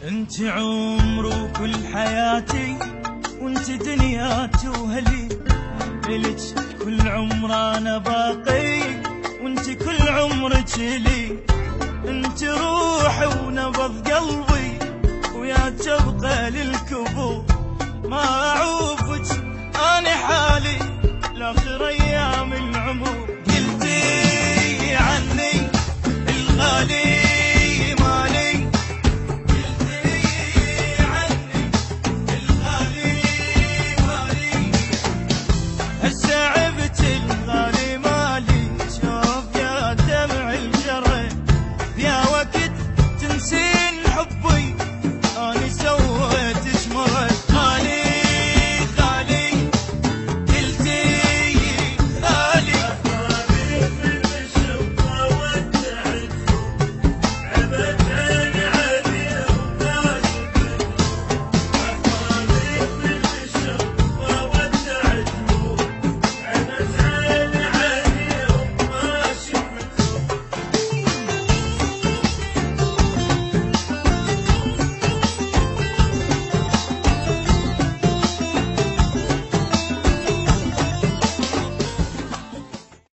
انت عمري وكل حياتي، وانت دنياتي وهلي، إلك كل عمر انا باقي، وانت كل عمرك لي. انت روحي ونبض قلبي، ويا تبقى للكبور. ما اعوفك انا حالي لاخر ايام العمر.